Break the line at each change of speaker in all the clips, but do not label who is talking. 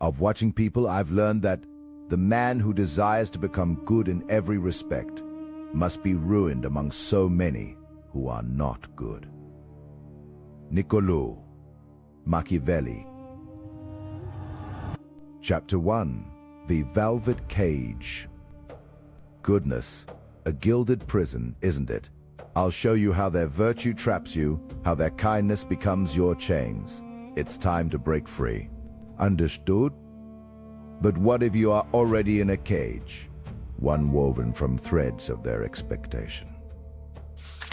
Of watching people, I've learned that the man who desires to become good in every respect must be ruined among so many who are not good. Niccolò Machiavelli. Chapter 1. The Velvet Cage. Goodness, a gilded prison, isn't it? I'll show you how their virtue traps you, how their kindness becomes your chains. It's time to break free. Understood? But what if you are already in a cage, one woven from threads of their expectation?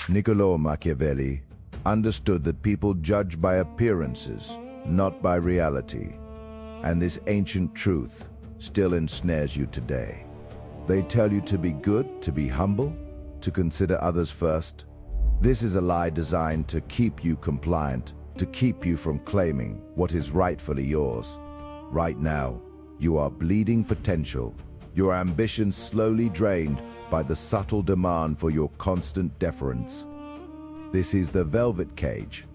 Niccolò Machiavelli understood that people judge by appearances, not by reality. And this ancient truth still ensnares you today. They tell you to be good, to be humble, to consider others first. This is a lie designed to keep you compliant, to keep you from claiming what is rightfully yours. Right now, you are bleeding potential, your ambition slowly drained by the subtle demand for your constant deference. This is the velvet cage.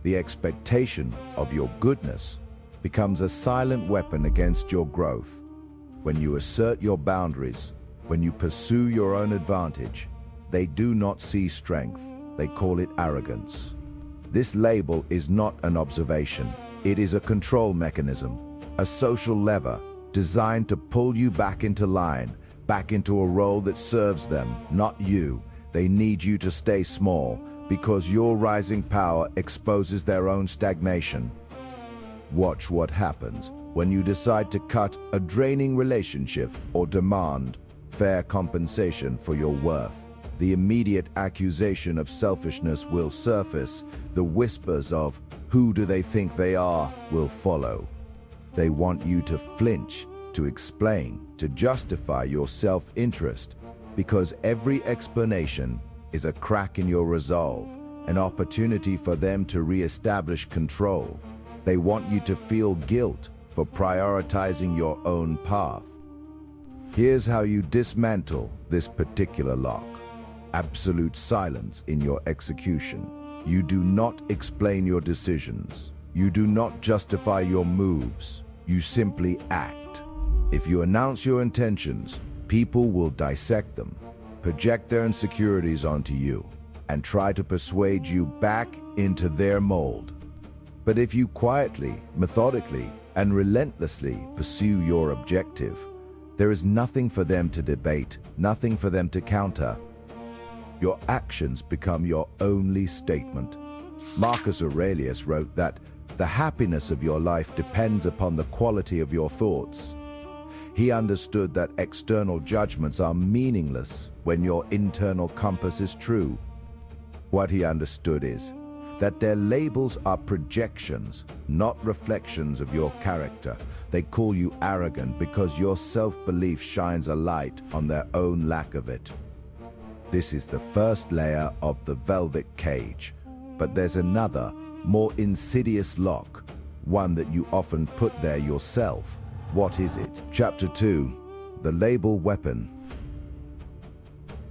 The expectation of your goodness becomes a silent weapon against your growth. When you assert your boundaries, when you pursue your own advantage, they do not see strength, they call it arrogance. This label is not an observation, it is a control mechanism, a social lever designed to pull you back into line, back into a role that serves them, not you. They need you to stay small because your rising power exposes their own stagnation. Watch what happens when you decide to cut a draining relationship or demand fair compensation for your worth. The immediate accusation of selfishness will surface. The whispers of "who do they think they are" will follow. They want you to flinch, to explain, to justify your self-interest, because every explanation is a crack in your resolve, an opportunity for them to re-establish control. They want you to feel guilt for prioritizing your own path. Here's how you dismantle this particular lock. Absolute silence in your execution. You do not explain your decisions. You do not justify your moves. You simply act. If you announce your intentions, people will dissect them, project their insecurities onto you, and try to persuade you back into their mold. But if you quietly, methodically, and relentlessly pursue your objective, there is nothing for them to debate, nothing for them to counter. Your actions become your only statement. Marcus Aurelius wrote that the happiness of your life depends upon the quality of your thoughts. He understood that external judgments are meaningless when your internal compass is true. What he understood is that their labels are projections, not reflections of your character. They call you arrogant because your self-belief shines a light on their own lack of it. This is the first layer of the velvet cage, but there's another, more insidious lock, one that you often put there yourself. What is it? Chapter 2. The Label Weapon.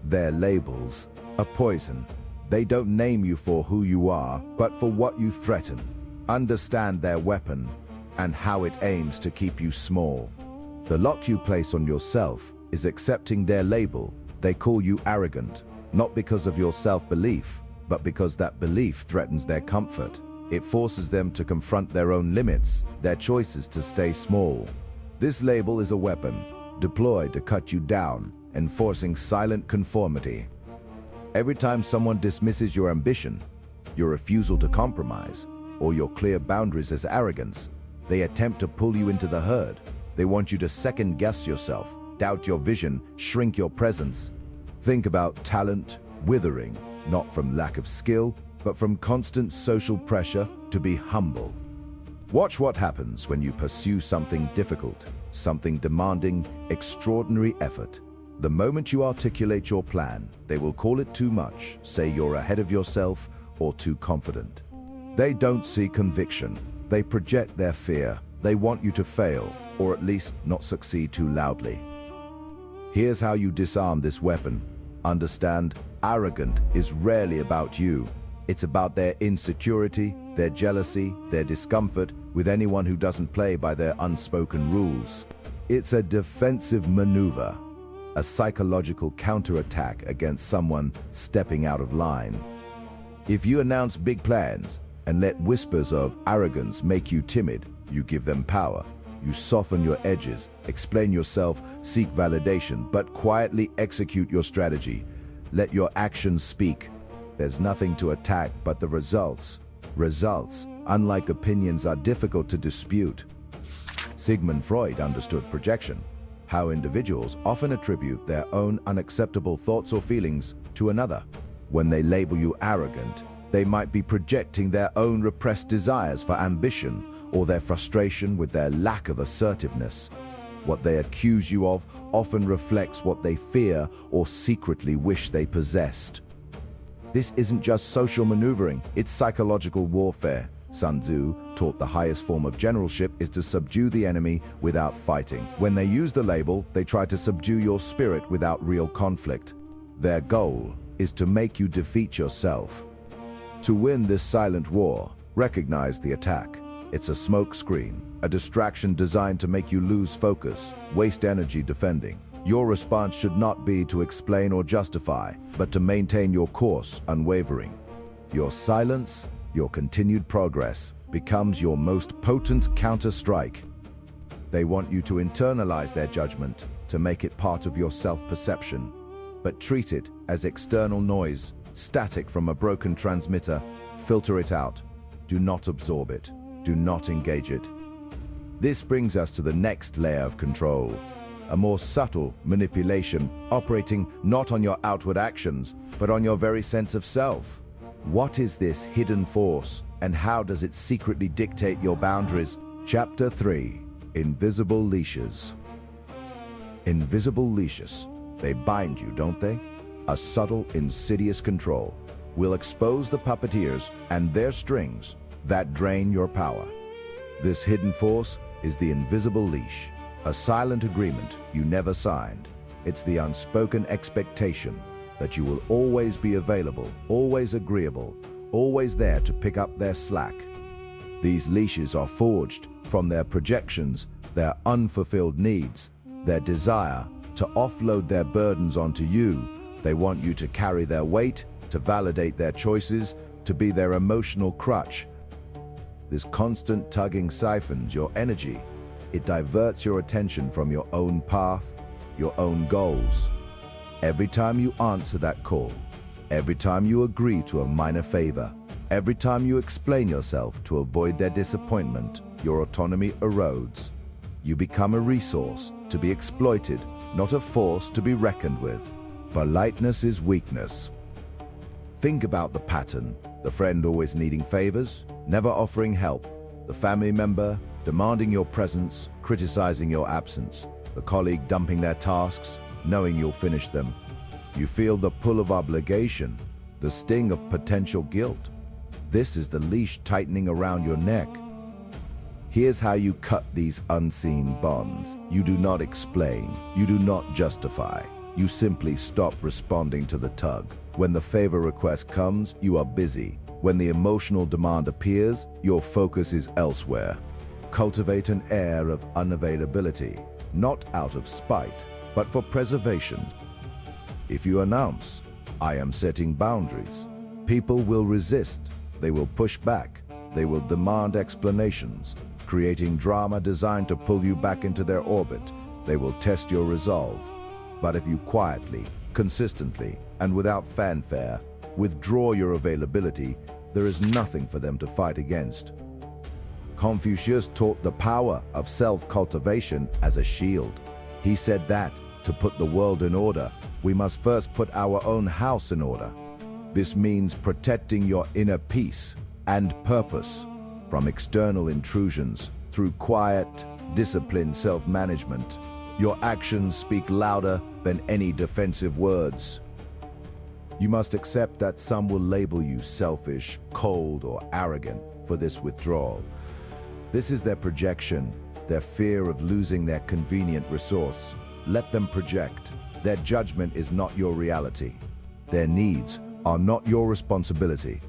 Their labels are poison. They don't name you for who you are, but for what you threaten. Understand their weapon and how it aims to keep you small. The lock you place on yourself is accepting their label. They call you arrogant, not because of your self-belief, but because that belief threatens their comfort. It forces them to confront their own limits, their choices to stay small. This label is a weapon, deployed to cut you down, enforcing silent conformity. Every time someone dismisses your ambition, your refusal to compromise, or your clear boundaries as arrogance, they attempt to pull you into the herd. They want you to second-guess yourself, doubt your vision, shrink your presence. Think about talent withering, not from lack of skill, but from constant social pressure to be humble. Watch what happens when you pursue something difficult, something demanding extraordinary effort. The moment you articulate your plan, they will call it too much, say you're ahead of yourself, or too confident. They don't see conviction. They project their fear. They want you to fail, or at least not succeed too loudly. Here's how you disarm this weapon. Understand, arrogant is rarely about you. It's about their insecurity, their jealousy, their discomfort with anyone who doesn't play by their unspoken rules. It's a defensive maneuver, a psychological counterattack against someone stepping out of line. If you announce big plans and let whispers of arrogance make you timid, you give them power. You soften your edges, explain yourself, seek validation, but quietly execute your strategy. Let your actions speak. There's nothing to attack but the results. Results, unlike opinions, are difficult to dispute. Sigmund Freud understood projection, how individuals often attribute their own unacceptable thoughts or feelings to another. When they label you arrogant, they might be projecting their own repressed desires for ambition or their frustration with their lack of assertiveness. What they accuse you of often reflects what they fear or secretly wish they possessed. This isn't just social maneuvering, it's psychological warfare. Sun Tzu taught the highest form of generalship is to subdue the enemy without fighting. When they use the label, they try to subdue your spirit without real conflict. Their goal is to make you defeat yourself. To win this silent war, recognize the attack. It's a smoke screen, a distraction designed to make you lose focus, waste energy defending. Your response should not be to explain or justify, but to maintain your course unwavering. Your silence, your continued progress, becomes your most potent counter-strike. They want you to internalize their judgment, to make it part of your self-perception, but treat it as external noise, static from a broken transmitter. Filter it out. Do not absorb it. Do not engage it. This brings us to the next layer of control, a more subtle manipulation operating not on your outward actions, but on your very sense of self. What is this hidden force, and how does it secretly dictate your boundaries? Chapter 3. Invisible leashes. Invisible leashes. They bind you, don't they? A subtle, insidious control will expose the puppeteers and their strings that drain your power. This hidden force is the invisible leash, a silent agreement you never signed. It's the unspoken expectation that you will always be available, always agreeable, always there to pick up their slack. These leashes are forged from their projections, their unfulfilled needs, their desire to offload their burdens onto you. They want you to carry their weight, to validate their choices, to be their emotional crutch. This constant tugging siphons your energy. It diverts your attention from your own path, your own goals. Every time you answer that call, every time you agree to a minor favor, every time you explain yourself to avoid their disappointment, your autonomy erodes. You become a resource to be exploited, not a force to be reckoned with. Politeness is weakness. Think about the pattern: the friend always needing favors, never offering help; the family member demanding your presence, criticizing your absence; the colleague dumping their tasks, knowing you'll finish them. You feel the pull of obligation, the sting of potential guilt. This is the leash tightening around your neck. Here's how you cut these unseen bonds. You do not explain. You do not justify. You simply stop responding to the tug. When the favor request comes, you are busy. When the emotional demand appears, your focus is elsewhere. Cultivate an air of unavailability, not out of spite, but for preservation. If you announce, "I am setting boundaries," people will resist. They will push back. They will demand explanations, creating drama designed to pull you back into their orbit. They will test your resolve. But if you quietly, consistently, and without fanfare withdraw your availability, there is nothing for them to fight against. Confucius taught the power of self-cultivation as a shield. He said that, to put the world in order, we must first put our own house in order. This means protecting your inner peace and purpose from external intrusions through quiet, disciplined self-management. Your actions speak louder than any defensive words. You must accept that some will label you selfish, cold, or arrogant for this withdrawal. This is their projection, their fear of losing their convenient resource. Let them project. Their judgment is not your reality. Their needs are not your responsibility.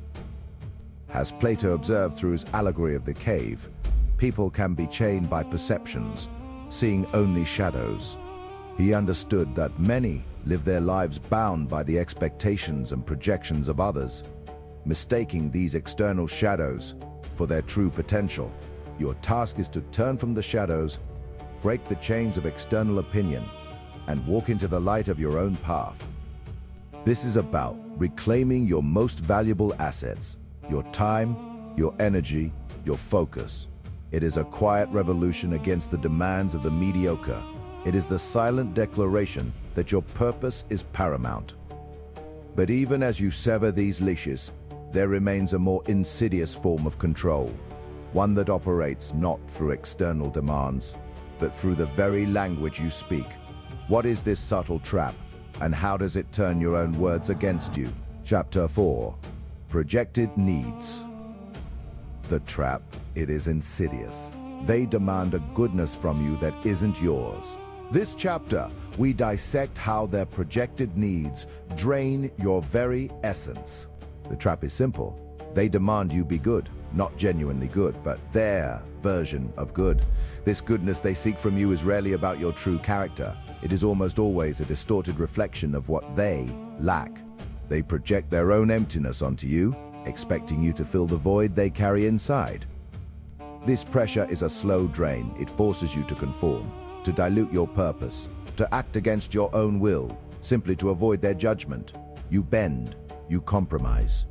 As Plato observed through his allegory of the cave, people can be chained by perceptions, seeing only shadows. He understood that many live their lives bound by the expectations and projections of others, mistaking these external shadows for their true potential. Your task is to turn from the shadows, break the chains of external opinion, and walk into the light of your own path. This is about reclaiming your most valuable assets, your time, your energy, your focus. It is a quiet revolution against the demands of the mediocre. It is the silent declaration that your purpose is paramount. But even as you sever these leashes, there remains a more insidious form of control, one that operates not through external demands, but through the very language you speak. What is this subtle trap, and how does it turn your own words against you? Chapter 4. Projected Needs. The trap, it is insidious. They demand a goodness from you that isn't yours. This chapter, we dissect how their projected needs drain your very essence. The trap is simple. They demand you be good, not genuinely good, but their version of good. This goodness they seek from you is rarely about your true character. It is almost always a distorted reflection of what they lack. They project their own emptiness onto you, expecting you to fill the void they carry inside. This pressure is a slow drain. It forces you to conform, to dilute your purpose, to act against your own will, simply to avoid their judgment. You bend, you compromise.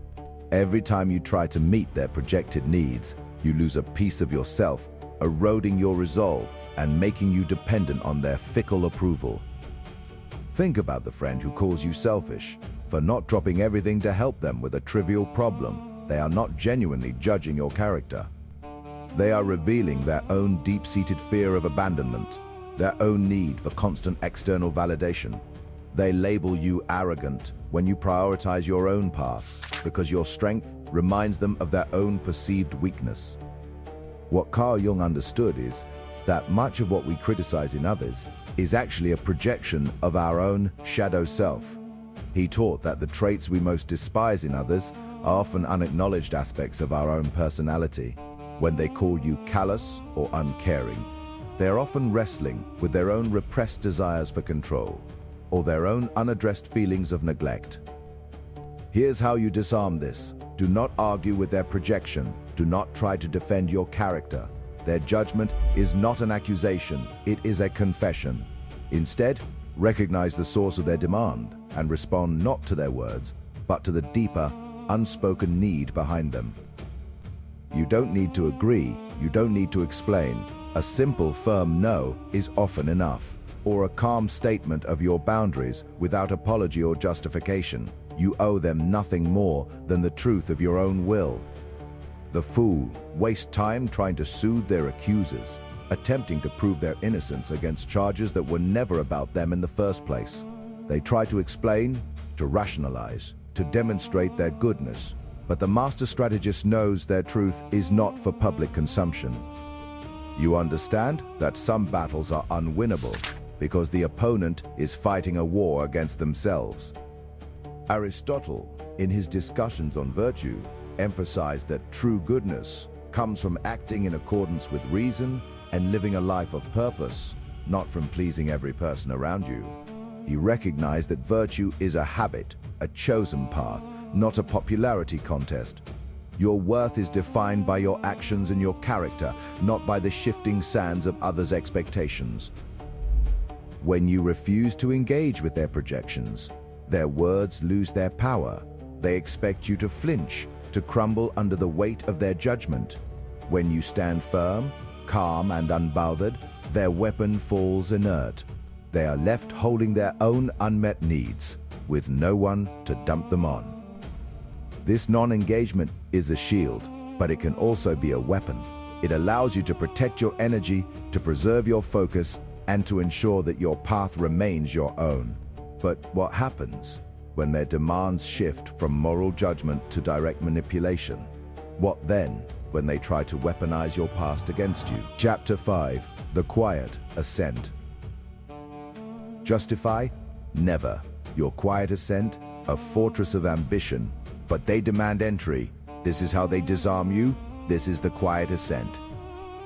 Every time you try to meet their projected needs, you lose a piece of yourself, eroding your resolve and making you dependent on their fickle approval. Think about the friend who calls you selfish for not dropping everything to help them with a trivial problem. They are not genuinely judging your character. They are revealing their own deep-seated fear of abandonment, their own need for constant external validation. They label you arrogant when you prioritize your own path, because your strength reminds them of their own perceived weakness. What Carl Jung understood is that much of what we criticize in others is actually a projection of our own shadow self. He taught that the traits we most despise in others are often unacknowledged aspects of our own personality. When they call you callous or uncaring, they are often wrestling with their own repressed desires for control, or their own unaddressed feelings of neglect. Here's how you disarm this. Do not argue with their projection. Do not try to defend your character. Their judgment is not an accusation, it is a confession. Instead, recognize the source of their demand and respond not to their words, but to the deeper, unspoken need behind them. You don't need to agree, you don't need to explain. A simple, firm no is often enough, or a calm statement of your boundaries without apology or justification. You owe them nothing more than the truth of your own will. The fool wastes time trying to soothe their accusers, attempting to prove their innocence against charges that were never about them in the first place. They try to explain, to rationalize, to demonstrate their goodness, but the master strategist knows their truth is not for public consumption. You understand that some battles are unwinnable because the opponent is fighting a war against themselves. Aristotle, in his discussions on virtue, emphasized that true goodness comes from acting in accordance with reason and living a life of purpose, not from pleasing every person around you. He recognized that virtue is a habit, a chosen path, not a popularity contest. Your worth is defined by your actions and your character, not by the shifting sands of others' expectations. When you refuse to engage with their projections, their words lose their power. They expect you to flinch, to crumble under the weight of their judgment. When you stand firm, calm and unbothered, their weapon falls inert. They are left holding their own unmet needs, with no one to dump them on. This non-engagement is a shield, but it can also be a weapon. It allows you to protect your energy, to preserve your focus, and to ensure that your path remains your own. But what happens when their demands shift from moral judgment to direct manipulation? What then when they try to weaponize your past against you? Chapter 5. The Quiet Ascent. Justify? Never. Your quiet ascent, a fortress of ambition, but they demand entry. This is how they disarm you. This is the quiet ascent.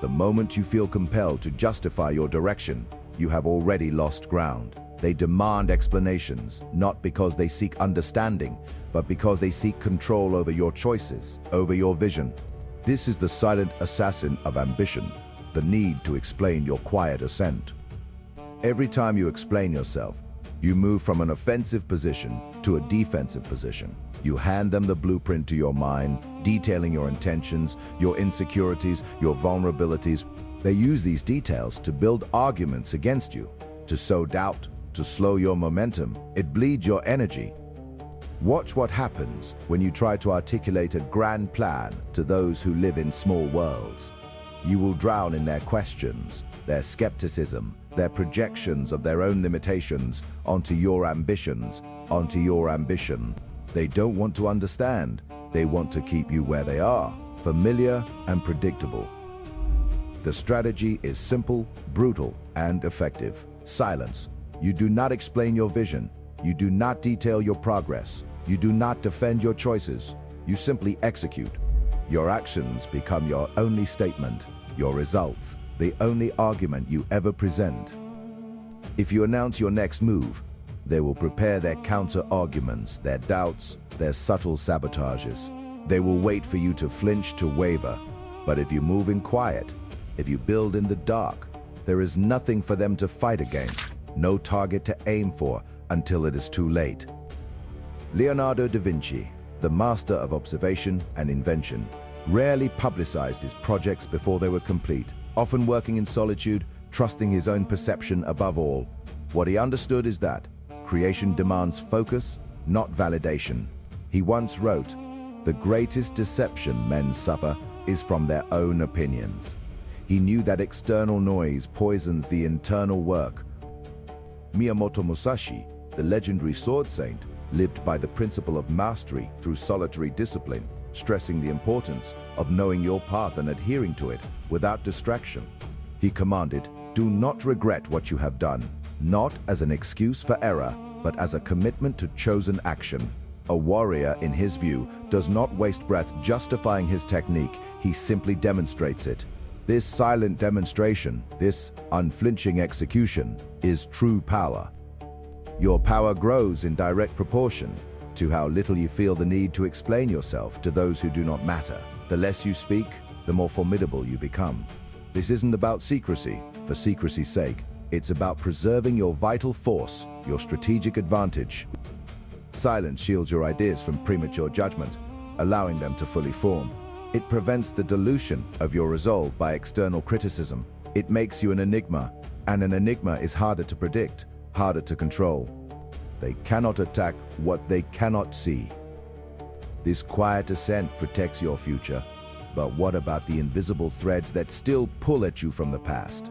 The moment you feel compelled to justify your direction, you have already lost ground. They demand explanations, not because they seek understanding, but because they seek control over your choices, over your vision. This is the silent assassin of ambition, the need to explain your quiet ascent. Every time you explain yourself, you move from an offensive position to a defensive position. You hand them the blueprint to your mind, detailing your intentions, your insecurities, your vulnerabilities. They use these details to build arguments against you, to sow doubt, to slow your momentum. It bleeds your energy. Watch what happens when you try to articulate a grand plan to those who live in small worlds. You will drown in their questions, their skepticism, their projections of their own limitations onto your ambitions, onto your ambition. They don't want to understand. They want to keep you where they are, familiar and predictable. The strategy is simple, brutal, and effective. Silence. You do not explain your vision. You do not detail your progress. You do not defend your choices. You simply execute. Your actions become your only statement, your results, the only argument you ever present. If you announce your next move, they will prepare their counter-arguments, their doubts, their subtle sabotages. They will wait for you to flinch, to waver. But if you move in quiet, if you build in the dark, there is nothing for them to fight against, no target to aim for until it is too late. Leonardo da Vinci, the master of observation and invention, rarely publicized his projects before they were complete, often working in solitude, trusting his own perception above all. What he understood is that creation demands focus, not validation. He once wrote, "The greatest deception men suffer is from their own opinions." He knew that external noise poisons the internal work. Miyamoto Musashi, the legendary sword saint, lived by the principle of mastery through solitary discipline, stressing the importance of knowing your path and adhering to it without distraction. He commanded, "Do not regret what you have done, not as an excuse for error, but as a commitment to chosen action." A warrior, in his view, does not waste breath justifying his technique, he simply demonstrates it. This silent demonstration, this unflinching execution, is true power. Your power grows in direct proportion to how little you feel the need to explain yourself to those who do not matter. The less you speak, the more formidable you become. This isn't about secrecy for secrecy's sake. It's about preserving your vital force, your strategic advantage. Silence shields your ideas from premature judgment, allowing them to fully form. It prevents the dilution of your resolve by external criticism. It makes you an enigma, and an enigma is harder to predict, harder to control. They cannot attack what they cannot see. This quiet ascent protects your future, but what about the invisible threads that still pull at you from the past?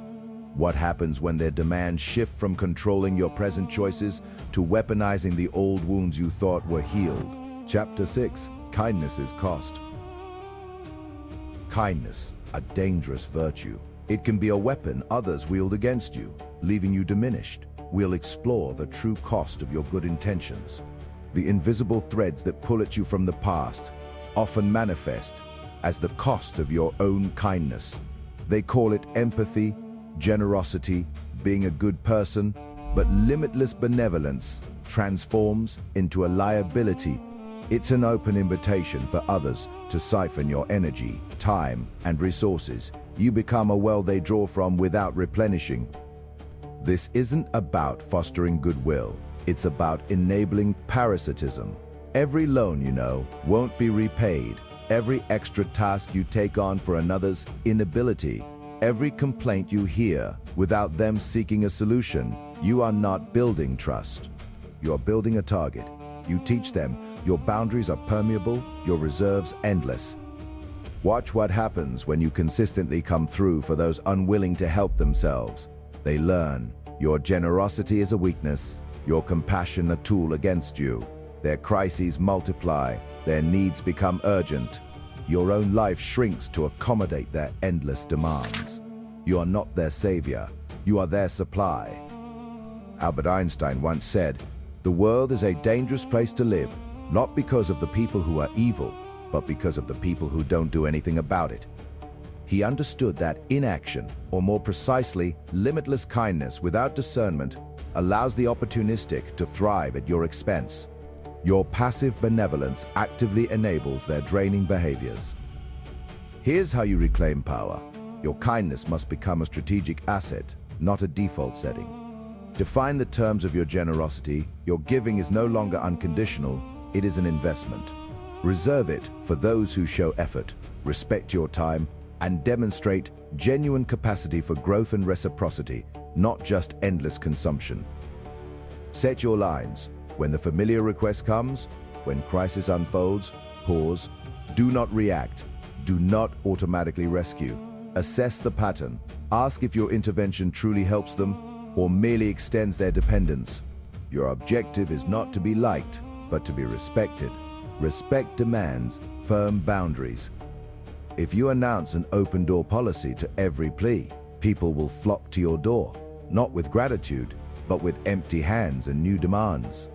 What happens when their demands shift from controlling your present choices to weaponizing the old wounds you thought were healed? Chapter 6. Kindness's cost. Kindness, a dangerous virtue. It can be a weapon others wield against you, leaving you diminished. We'll explore the true cost of your good intentions. The invisible threads that pull at you from the past often manifest as the cost of your own kindness. They call it empathy, generosity, being a good person, but limitless benevolence transforms into a liability. It's an open invitation for others to siphon your energy, time, and resources. You become a well they draw from without replenishing. This isn't about fostering goodwill. It's about enabling parasitism. Every loan you know won't be repaid. Every extra task you take on for another's inability. Every complaint you hear without them seeking a solution. You are not building trust. You're building a target. You teach them your boundaries are permeable, your reserves endless. Watch what happens when you consistently come through for those unwilling to help themselves. They learn your generosity is a weakness, your compassion a tool against you. Their crises multiply, their needs become urgent. Your own life shrinks to accommodate their endless demands. You are not their savior, you are their supply. Albert Einstein once said, "The world is a dangerous place to live, not because of the people who are evil, but because of the people who don't do anything about it. He understood that inaction, or more precisely, limitless kindness without discernment, allows the opportunistic to thrive at your expense. Your passive benevolence actively enables their draining behaviors. Here's how you reclaim power. Your kindness must become a strategic asset, not a default setting. Define the terms of your generosity. Your giving is no longer unconditional, it is an investment. Reserve it for those who show effort, respect your time, and demonstrate genuine capacity for growth and reciprocity, not just endless consumption. Set your lines. When the familiar request comes, when crisis unfolds, pause. Do not react. Do not automatically rescue. Assess the pattern. Ask if your intervention truly helps them or merely extends their dependence. Your objective is not to be liked, but to be respected. Respect demands firm boundaries. If you announce an open-door policy to every plea, people will flock to your door, not with gratitude, but with empty hands and new demands.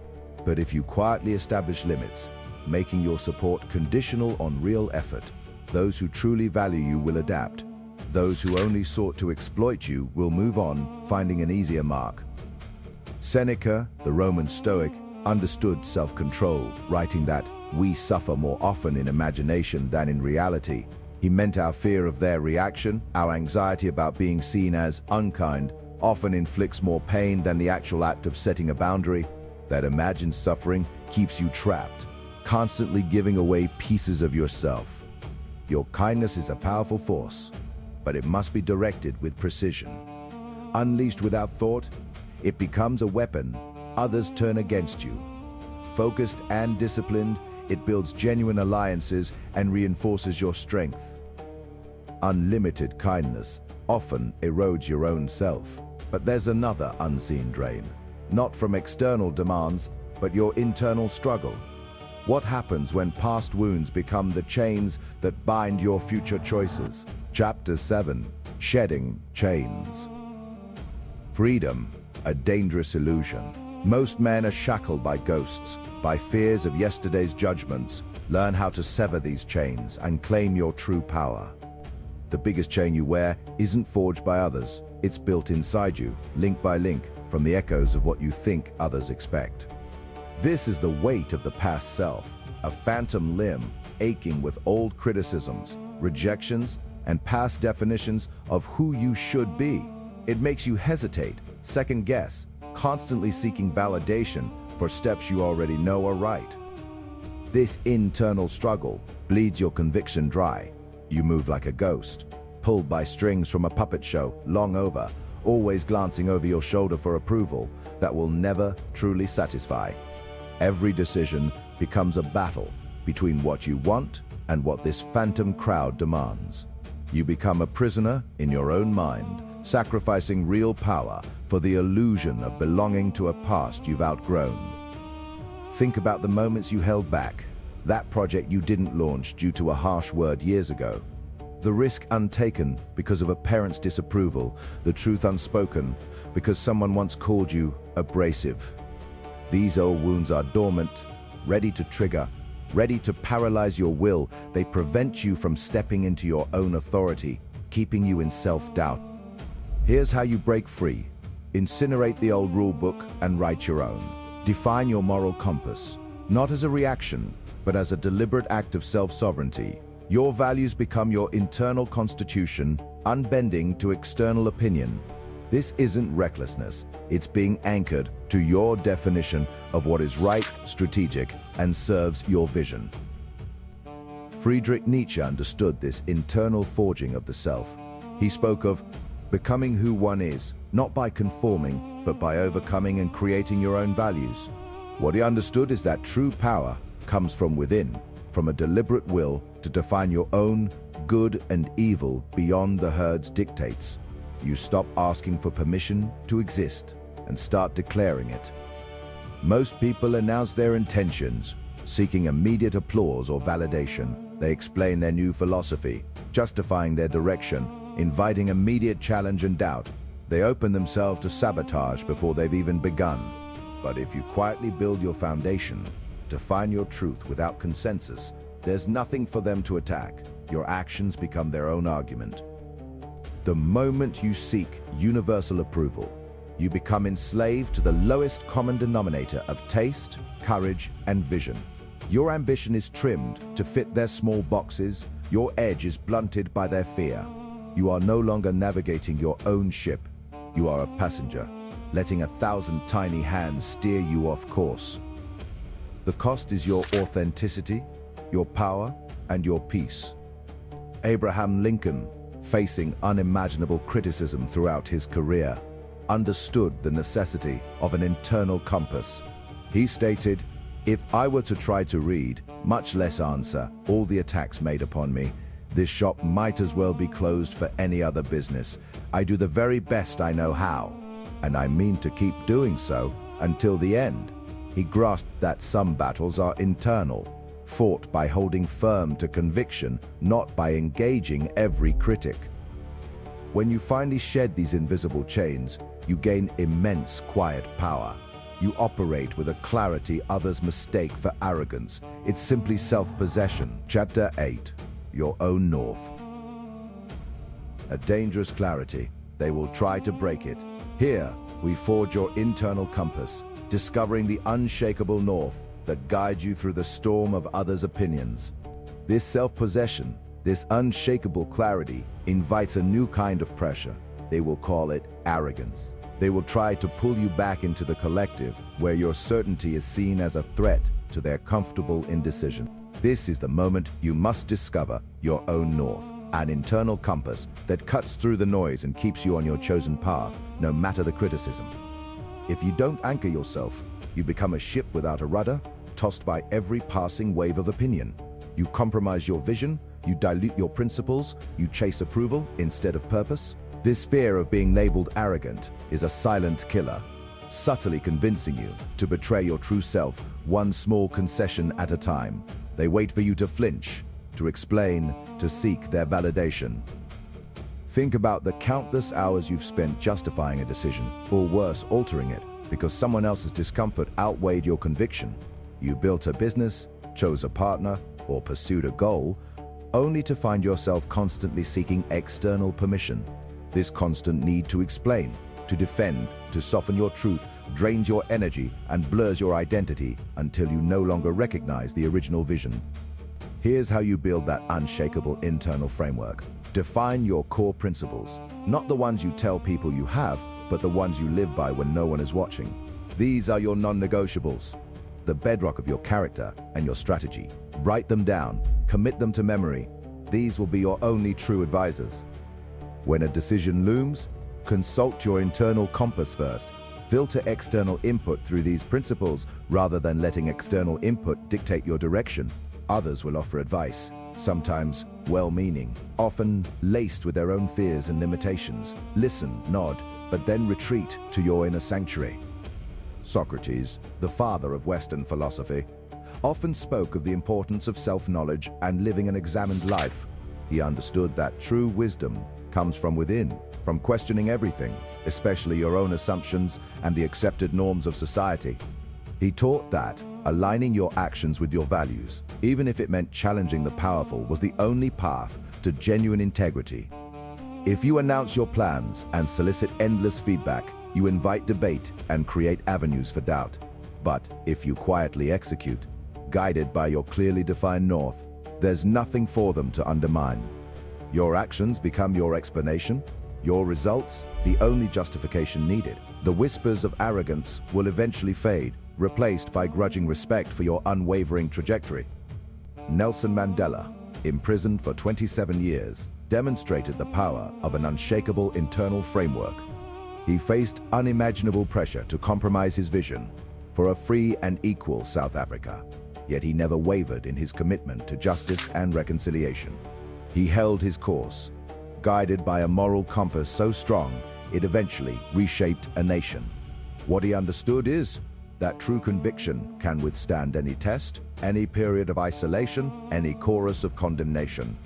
But if you quietly establish limits, making your support conditional on real effort, those who truly value you will adapt. Those who only sought to exploit you will move on, finding an easier mark. Seneca, the Roman Stoic, understood self-control, writing that we suffer more often in imagination than in reality. He meant our fear of their reaction, our anxiety about being seen as unkind, often inflicts more pain than the actual act of setting a boundary. That imagined suffering keeps you trapped, constantly giving away pieces of yourself. Your kindness is a powerful force, but it must be directed with precision. Unleashed without thought, it becomes a weapon others turn against you. Focused and disciplined, it builds genuine alliances and reinforces your strength. Unlimited kindness often erodes your own self. But there's another unseen drain. Not from external demands, but your internal struggle. What happens when past wounds become the chains that bind your future choices? Chapter 7. Shedding Chains. Freedom, a dangerous illusion. Most men are shackled by ghosts, by fears of yesterday's judgments. Learn how to sever these chains and claim your true power. The biggest chain you wear isn't forged by others. It's built inside you, link by link, from the echoes of what you think others expect. This is the weight of the past self, a phantom limb aching with old criticisms, rejections, and past definitions of who you should be. It makes you hesitate, second guess, constantly seeking validation for steps you already know are right. This internal struggle bleeds your conviction dry. You move like a ghost, pulled by strings from a puppet show long over, always glancing over your shoulder for approval that will never truly satisfy. Every decision becomes a battle between what you want and what this phantom crowd demands. You become a prisoner in your own mind, sacrificing real power for the illusion of belonging to a past you've outgrown. Think about the moments you held back, that project you didn't launch due to a harsh word years ago, the risk untaken because of a parent's disapproval, the truth unspoken because someone once called you abrasive. These old wounds are dormant, ready to trigger, ready to paralyze your will. They prevent you from stepping into your own authority, keeping you in self-doubt. Here's how you break free. Incinerate the old rule book and write your own. Define your moral compass, not as a reaction, but as a deliberate act of self-sovereignty. Your values become your internal constitution, unbending to external opinion. This isn't recklessness, it's being anchored to your definition of what is right, strategic, and serves your vision. Friedrich Nietzsche understood this internal forging of the self. He spoke of becoming who one is, not by conforming, but by overcoming and creating your own values. What he understood is that true power comes from within, from a deliberate will to define your own good and evil beyond the herd's dictates. You stop asking for permission to exist and start declaring it. Most people announce their intentions, seeking immediate applause or validation. They explain their new philosophy, justifying their direction, inviting immediate challenge and doubt. They open themselves to sabotage before they've even begun. But if you quietly build your foundation, define your truth without consensus, There's nothing for them to attack. Your actions become their own argument. The moment you seek universal approval, you become enslaved to the lowest common denominator of taste, courage, and vision. Your ambition is trimmed to fit their small boxes. Your edge is blunted by their fear. You are no longer navigating your own ship. You are a passenger, letting 1,000 tiny hands steer you off course. The cost is your authenticity, your power, and your peace. Abraham Lincoln, facing unimaginable criticism throughout his career, understood the necessity of an internal compass. He stated, "If I were to try to read, much less answer, all the attacks made upon me, this shop might as well be closed for any other business. I do the very best I know how, and I mean to keep doing so until the end." He grasped that some battles are internal, fought by holding firm to conviction, not by engaging every critic. When you finally shed these invisible chains, you gain immense quiet power. You operate with a clarity others mistake for arrogance. It's simply self-possession. Chapter 8. Your own north. A dangerous clarity. They will try to break it. Here, we forge your internal compass, discovering the unshakable north that guides you through the storm of others' opinions. This self-possession, this unshakable clarity, invites a new kind of pressure. They will call it arrogance. They will try to pull you back into the collective, where your certainty is seen as a threat to their comfortable indecision. This is the moment you must discover your own north, an internal compass that cuts through the noise and keeps you on your chosen path, no matter the criticism. If you don't anchor yourself, you become a ship without a rudder, tossed by every passing wave of opinion. You compromise your vision, you dilute your principles, you chase approval instead of purpose. This fear of being labeled arrogant is a silent killer, subtly convincing you to betray your true self, one small concession at a time. They wait for you to flinch, to explain, to seek their validation. Think about the countless hours you've spent justifying a decision, or worse, altering it, because someone else's discomfort outweighed your conviction. You built a business, chose a partner, or pursued a goal, only to find yourself constantly seeking external permission. This constant need to explain, to defend, to soften your truth drains your energy and blurs your identity until you no longer recognize the original vision. Here's how you build that unshakable internal framework. Define your core principles, not the ones you tell people you have, but the ones you live by when no one is watching. These are your non-negotiables, the bedrock of your character and your strategy. Write them down, commit them to memory. These will be your only true advisors. When a decision looms, consult your internal compass first. Filter external input through these principles rather than letting external input dictate your direction. Others will offer advice, sometimes well-meaning, often laced with their own fears and limitations. Listen, nod, but then retreat to your inner sanctuary. Socrates, the father of Western philosophy, often spoke of the importance of self-knowledge and living an examined life. He understood that true wisdom comes from within, from questioning everything, especially your own assumptions and the accepted norms of society. He taught that aligning your actions with your values, even if it meant challenging the powerful, was the only path to genuine integrity. If you announce your plans and solicit endless feedback, you invite debate and create avenues for doubt. But if you quietly execute, guided by your clearly defined north, there's nothing for them to undermine. Your actions become your explanation, your results the only justification needed. The whispers of arrogance will eventually fade, replaced by grudging respect for your unwavering trajectory. Nelson Mandela, imprisoned for 27 years, demonstrated the power of an unshakable internal framework. He faced unimaginable pressure to compromise his vision for a free and equal South Africa, yet he never wavered in his commitment to justice and reconciliation. He held his course, guided by a moral compass so strong it eventually reshaped a nation. What he understood is that true conviction can withstand any test, any period of isolation, any chorus of condemnation.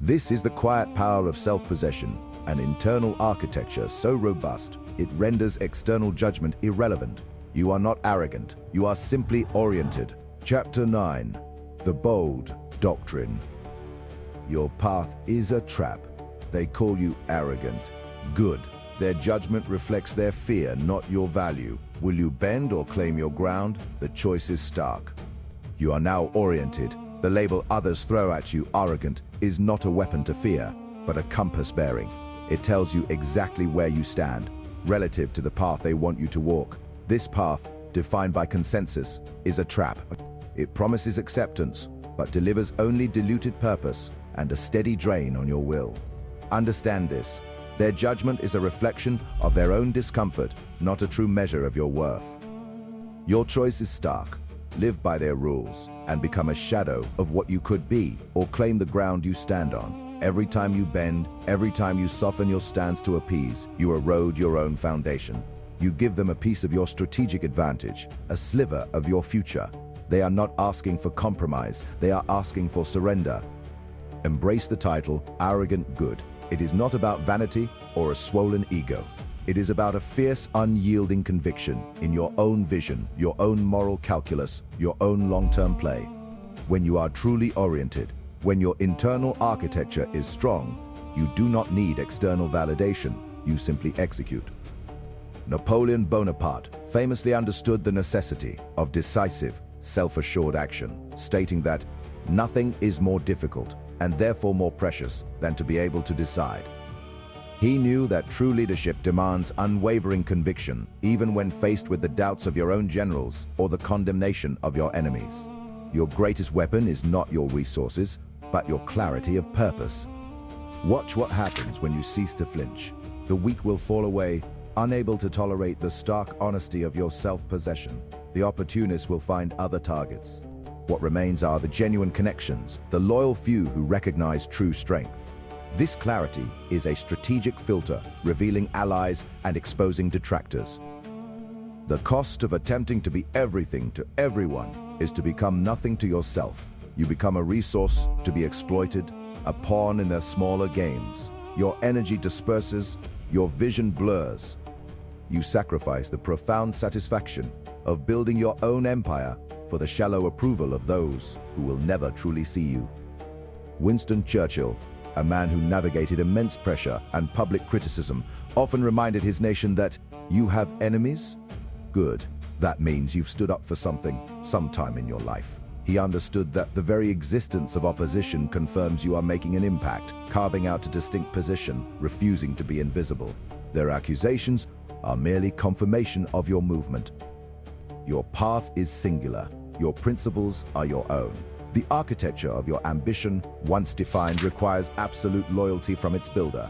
This is the quiet power of self-possession, an internal architecture so robust it renders external judgment irrelevant. You are not arrogant, you are simply oriented. Chapter 9. The bold doctrine. Your path is a trap. They call you arrogant. Good. Their judgment reflects their fear, not your value. Will you bend or claim your ground? The choice is stark. You are now oriented. The label others throw at you, arrogant, is not a weapon to fear, but a compass bearing. It tells you exactly where you stand, relative to the path they want you to walk. This path, defined by consensus, is a trap. It promises acceptance, but delivers only diluted purpose and a steady drain on your will. Understand this. Their judgment is a reflection of their own discomfort, not a true measure of your worth. Your choice is stark. Live by their rules and become a shadow of what you could be, or claim the ground you stand on. Every time you bend, every time you soften your stance to appease, you erode your own foundation. You give them a piece of your strategic advantage, a sliver of your future. They are not asking for compromise, they are asking for surrender. Embrace the title, Arrogant Good. It is not about vanity or a swollen ego. It is about a fierce, unyielding conviction in your own vision, your own moral calculus, your own long-term play. When you are truly oriented, when your internal architecture is strong, you do not need external validation, you simply execute. Napoleon Bonaparte famously understood the necessity of decisive, self-assured action, stating that nothing is more difficult and therefore more precious than to be able to decide. He knew that true leadership demands unwavering conviction, even when faced with the doubts of your own generals or the condemnation of your enemies. Your greatest weapon is not your resources, but your clarity of purpose. Watch what happens when you cease to flinch. The weak will fall away, unable to tolerate the stark honesty of your self-possession. The opportunist will find other targets. What remains are the genuine connections, the loyal few who recognize true strength. This clarity is a strategic filter, revealing allies and exposing detractors. The cost of attempting to be everything to everyone is to become nothing to yourself. You become a resource to be exploited, a pawn in their smaller games. Your energy disperses, your vision blurs. You sacrifice the profound satisfaction of building your own empire for the shallow approval of those who will never truly see you. Winston Churchill, a man who navigated immense pressure and public criticism, often reminded his nation that you have enemies? Good. That means you've stood up for something sometime in your life. He understood that the very existence of opposition confirms you are making an impact, carving out a distinct position, refusing to be invisible. Their accusations are merely confirmation of your movement. Your path is singular. Your principles are your own. The architecture of your ambition, once defined, requires absolute loyalty from its builder.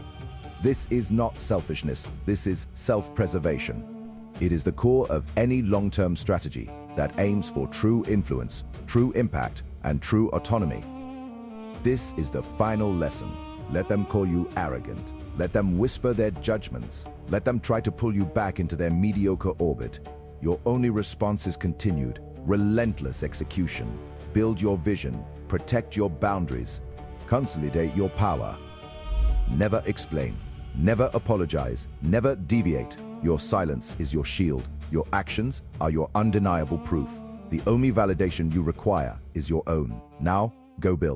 This is not selfishness, this is self-preservation. It is the core of any long-term strategy that aims for true influence, true impact, and true autonomy. This is the final lesson. Let them call you arrogant. Let them whisper their judgments. Let them try to pull you back into their mediocre orbit. Your only response is continued, relentless execution. Build your vision, protect your boundaries, consolidate your power. Never explain, never apologize, never deviate. Your silence is your shield. Your actions are your undeniable proof. The only validation you require is your own. Now, go build.